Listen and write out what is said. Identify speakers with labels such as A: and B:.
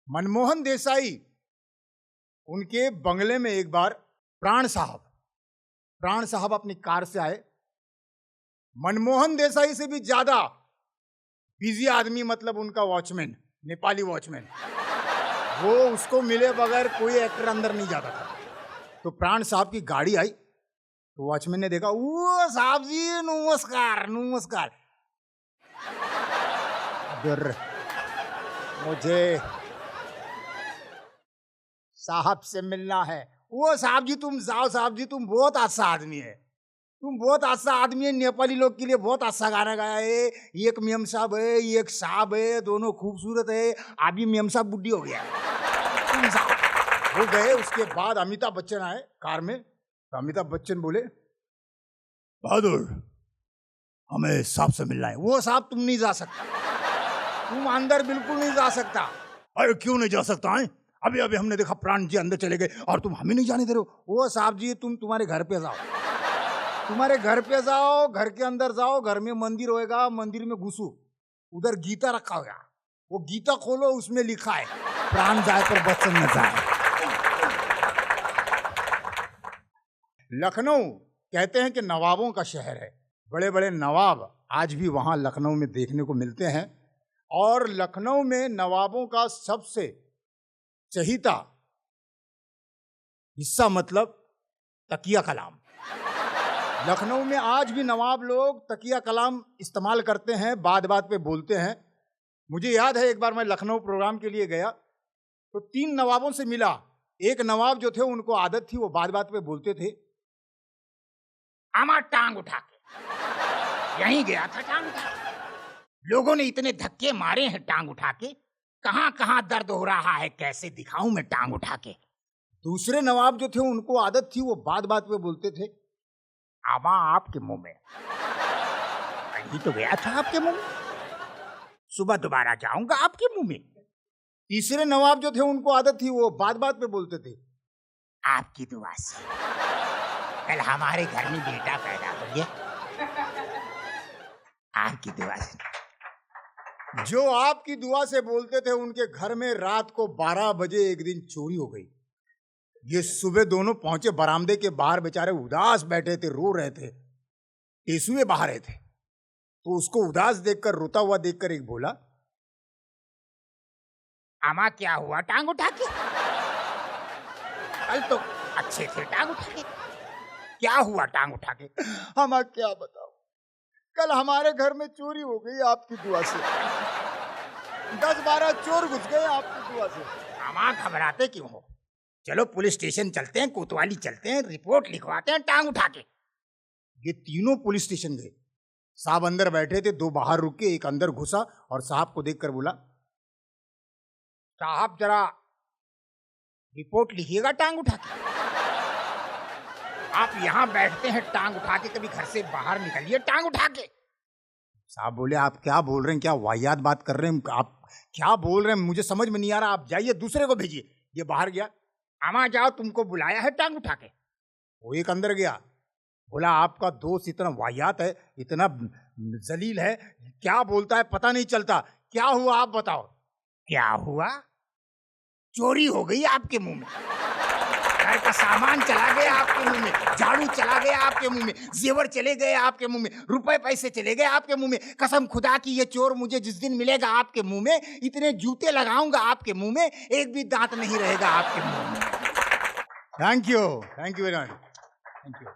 A: मनमोहन देसाई, उनके बंगले में एक बार प्राण साहब अपनी कार से आए। मनमोहन देसाई से भी ज्यादा बिजी आदमी, मतलब उनका वॉचमैन, नेपाली वॉचमैन, वो उसको मिले बगैर कोई एक्टर अंदर नहीं जाता था। तो प्राण साहब की गाड़ी आई तो वॉचमैन ने देखा, वो साहब जी नमस्कार नमस्कार, मुझे साहब से मिलना है। वो साहब जी तुम जाओ, साहब जी तुम बहुत अच्छा आदमी है, तुम बहुत अच्छा आदमी है, नेपाली लोग के लिए बहुत अच्छा गाना गाया है। एक मेम साहब है, एक साहब है, दोनों खूबसूरत है। अभी मेम साहब बुढ़ी हो गया है, तुम जाओ। वो गए। उसके बाद अमिताभ बच्चन आए कार में। तो अमिताभ बच्चन बोले, बहादुर हमें साहब से मिलना है। वो साहब तुम नहीं जा सकता, तुम अंदर बिल्कुल नहीं जा सकता। अरे क्यों नहीं जा सकता है? अभी अभी हमने देखा प्राण जी अंदर चले गए और तुम हमें नहीं जाने दे रहे हो। वो साहब जी तुम तुम्हारे घर पे जाओ, तुम्हारे घर पे जाओ, घर के अंदर जाओ, घर में मंदिर होएगा, मंदिर में घुसो, उधर गीता रखा होगा, वो गीता खोलो, उसमें लिखा है प्राण जाए पर बच्चन न जाए। लखनऊ कहते हैं कि नवाबों का शहर है। बड़े बड़े नवाब आज भी वहां लखनऊ में देखने को मिलते हैं। और लखनऊ में नवाबों का सबसे चहीता हिस्सा मतलब तकिया कलाम। लखनऊ में आज भी नवाब लोग तकिया कलाम इस्तेमाल करते हैं, बात बात पे बोलते हैं। मुझे याद है एक बार मैं लखनऊ प्रोग्राम के लिए गया तो 3 नवाबों से मिला। एक नवाब जो थे उनको आदत थी, वो बात बात पे बोलते थे, आमा टांग उठा के, यहीं गया था टांग उठा के, लोगों ने इतने धक्के मारे हैं टांग उठा के, कहां कहां दर्द हो रहा है, कैसे दिखाऊं मैं टांग उठा के। दूसरे नवाब जो थे उनको आदत थी, वो बात बात पे बोलते थे, आमा आपके मुंह में, अभी तो गया था आपके मुंह में, सुबह दोबारा जाऊंगा आपके मुंह में। तीसरे नवाब जो थे उनको आदत थी, वो बात बात पे बोलते थे, आपकी दुआ से कल हमारे घर में बेटा पैदा हो गया, आपकी दुआ से। जो आपकी दुआ से बोलते थे उनके घर में रात को 12 बजे एक दिन चोरी हो गई। ये सुबह दोनों पहुंचे बरामदे के बाहर, बेचारे उदास बैठे थे, रो रहे थे, टेसुए बहा रहे थे। तो उसको उदास देखकर, रोता हुआ देखकर एक बोला, आमा क्या हुआ टांग उठा के, कल तो अच्छे थे टांग उठा के, क्या हुआ टांग उठा के? आमा क्या बताओ, कल हमारे घर में चोरी हो गई आपकी दुआ से, 10-12 चोर घुस गए आपकी दुआ से। आमा घबराते क्यों हो, चलो पुलिस स्टेशन चलते हैं, कोतवाली चलते हैं, रिपोर्ट लिखवाते हैं टांग उठा के। ये तीनों पुलिस स्टेशन गए। साहब अंदर बैठे थे, 2 बाहर रुके, एक अंदर घुसा और साहब को देखकर बोला, साहब जरा रिपोर्ट लिखिएगा टांग उठा के। आप यहां बैठते हैं टांग उठा के, कभी घर से बाहर निकलिए टांग उठा के। साहब बोले, आप क्या बोल रहे हैं, क्या वाहियात बात कर रहे हैं, आप क्या बोल रहे हैं, मुझे समझ में नहीं आ रहा, आप जाइए दूसरे को भेजिए। ये बाहर गया, आमा जाओ तुमको बुलाया है टांग उठा के। वो एक अंदर गया, बोला आपका दोस्त इतना वाहियात है, इतना जलील है, क्या बोलता है पता नहीं चलता, क्या हुआ आप बताओ। क्या हुआ, चोरी हो गई आपके मुंह में, घर का सामान चला गया आपके मुंह में, झाड़ू चला गया आपके मुंह में, जेवर चले गए आपके मुंह में, रुपए पैसे चले गए आपके मुंह में। कसम खुदा की ये चोर मुझे जिस दिन मिलेगा आपके मुंह में, इतने जूते लगाऊंगा आपके मुंह में, एक भी दांत नहीं रहेगा आपके मुंह में। Thank you very much, thank you.